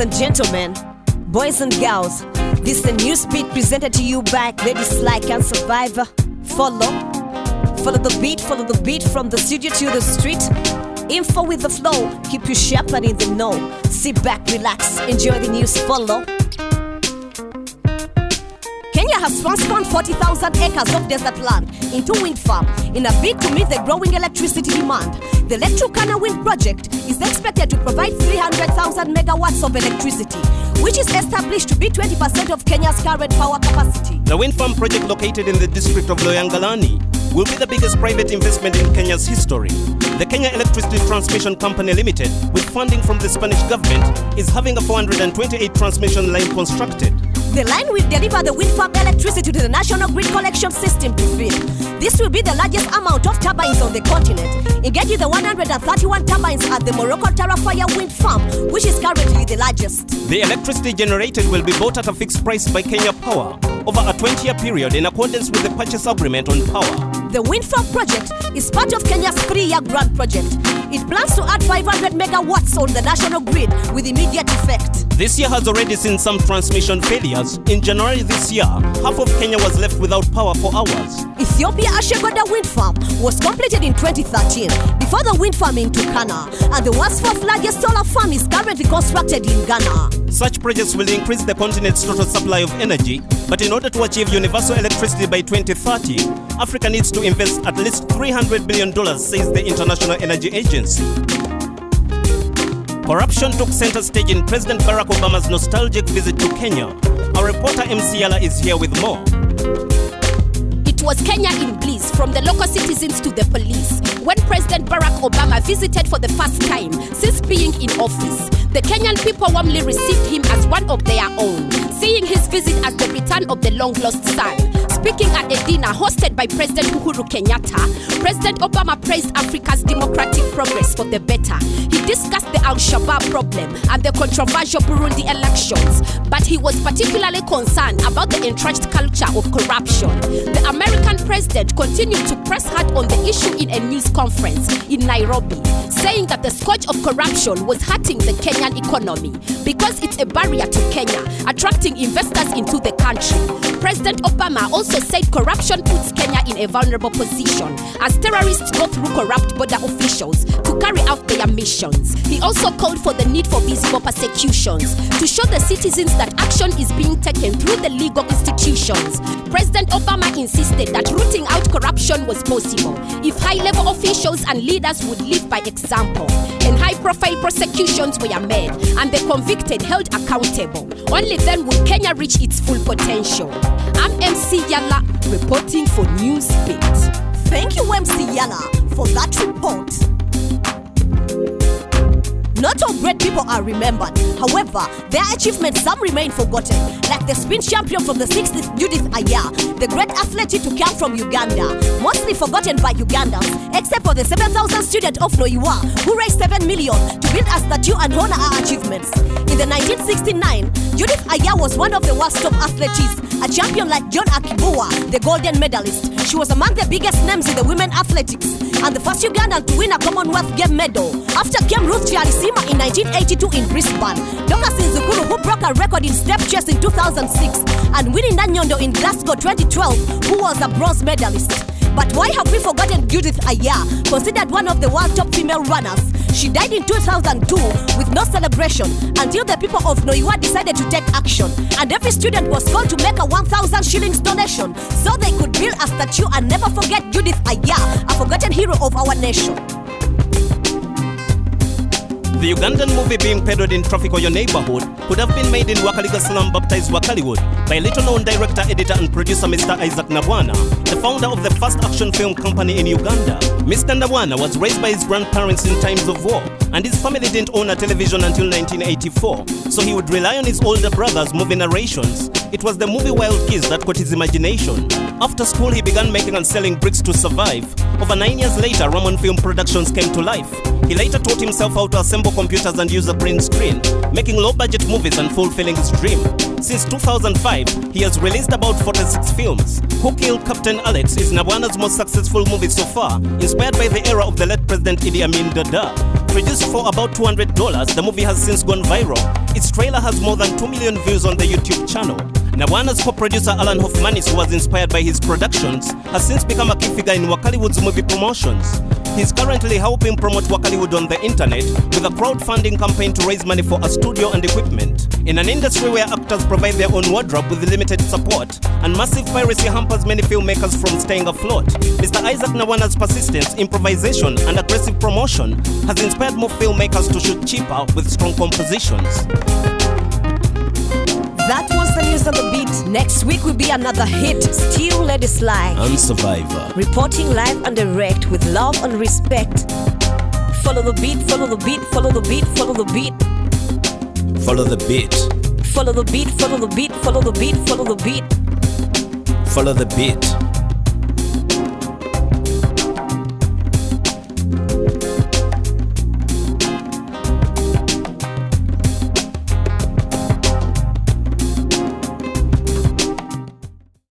and gentlemen, boys and girls, this is the NewzBeat presented to you by Ladies Like and Survivor. Follow the beat from the studio to the street. Info with the flow, keep you sharp and in the know. Sit back, relax, enjoy the news, follow. Kenya has transformed 40,000 acres of desert land into wind farm in a bid to meet the growing electricity demand. The Electrocana Wind Project is expected to provide 300,000 megawatts of electricity, which is established to be 20% of Kenya's current power capacity. The wind farm project, located in the district of Loyangalani, will be the biggest private investment in Kenya's history. The Kenya Electricity Transmission Company Limited, with funding from the Spanish government, is having a 428 transmission line constructed. The line will deliver the wind farm electricity to the National Grid Collection System to feed. This will be the largest amount of turbines on the continent, engaging the 131 turbines at the Morocco Tarafaya Wind Farm, which is currently the largest. The electricity generated will be bought at a fixed price by Kenya Power over a 20-year period in accordance with the purchase agreement on power. The wind farm project is part of Kenya's 3-year grant project. It plans to add 500 megawatts on the national grid with immediate effect. This year has already seen some transmission failures. In January this year, half of Kenya was left without power for hours. Ethiopia Ashegoda Wind Farm was completed in 2013 before the wind farm in Turkana, and the world's 4th largest solar farm is currently constructed in Ghana. Such projects will increase the continent's total supply of energy, but in order to achieve universal electricity by 2030, Africa needs to invest at least $300 billion, says the International Energy Agency. Corruption took center stage in President Barack Obama's nostalgic visit to Kenya. Our reporter MC Yala is here with more. It was Kenya in bliss, from the local citizens to the police, when President Barack Obama visited for the first time since being in office. The Kenyan people warmly received him as one of their own, seeing his visit as the return of the long-lost son. Speaking at a dinner hosted by President Uhuru Kenyatta, President Obama praised Africa's democratic progress for the better. He discussed the Al-Shabaab problem and the controversial Burundi elections, but he was particularly concerned about the entrenched culture of corruption. The American president continued to press hard on the issue in a news conference in Nairobi, saying that the scourge of corruption was hurting the Kenyan economy because it's a barrier to Kenya, attracting investors into the country. President Obama also said corruption puts Kenya in a vulnerable position as terrorists go through corrupt border officials to carry out their missions. He also called for the need for visible persecutions to show the citizens that action is being taken through the legal institutions. President Obama insisted that rooting out corruption was possible if high-level officials and leaders would lead by example, and high-profile prosecutions were made and the convicted held accountable. Only then would Kenya reach its full potential. I'm MC Yala, reporting for NewzBeat. Thank you, MC Yala, for that report. Not all great people are remembered. However, their achievements, some remain forgotten, like the spin champion from the 60s, Judith Aya, the great athlete to come from Uganda, mostly forgotten by Ugandans, except for the 7,000 student of Noiwa, who raised 7 million to build a statue and honor her achievements. In the 1969, Judith Aya was one of the world's top athletes, a champion like John Akibua, the golden medalist. She was among the biggest names in the women athletics, and the first Ugandan to win a Commonwealth Game medal. After came Ruth Chiarisima in 1982 in Brisbane, Dr. Sinzukuru, who broke a record in step chase in 2006, and Winnie Nanyondo in Glasgow 2012, who was a bronze medalist. But why have we forgotten Judith Aya, considered one of the world's top female runners? She died in 2002 with no celebration until the people of Noiwa decided to take action, and every student was called to make a 1,000 shillings donation so they could build a statue and never forget Judith Aya, a forgotten hero of our nation. The Ugandan movie being peddled in Traffic or Your Neighborhood could have been made in Wakaliga Slum baptized Wakaliwood by little-known director, editor and producer Mr. Isaac Nabwana, the founder of the first action film company in Uganda. Mr. Nabwana was raised by his grandparents in times of war, and his family didn't own a television until 1984, so he would rely on his older brother's movie narrations. It was the movie Wild Kids that caught his imagination. After school, he began making and selling bricks to survive. Over 9 years later, Ramon Film Productions came to life. He later taught himself how to assemble computers and use a green screen, making low-budget movies and fulfilling his dream. Since 2005, he has released about 46 films. Who Killed Captain Alex is Nabwana's most successful movie so far, inspired by the era of the late President Idi Amin Dada. Produced for about $200, the movie has since gone viral. Its trailer has more than 2 million views on the YouTube channel. Nabwana's co-producer Alan Hoffmanis, who was inspired by his productions, has since become a key figure in Wakaliwood's movie promotions. He's currently helping promote Wakaliwood on the internet with a crowdfunding campaign to raise money for a studio and equipment. In an industry where actors provide their own wardrobe with limited support, and massive piracy hampers many filmmakers from staying afloat, Mr. Isaac Nabwana's persistence, improvisation, and aggressive promotion has inspired more filmmakers to shoot cheaper with strong compositions. That was the news on the beat. Next week will be another hit. Still Lady Sly And Survivor. reporting live and direct with love and respect. Follow the beat, follow the beat, follow the beat, follow the beat. Follow the beat. Follow the beat, follow the beat, follow the beat, follow the beat. Follow the beat.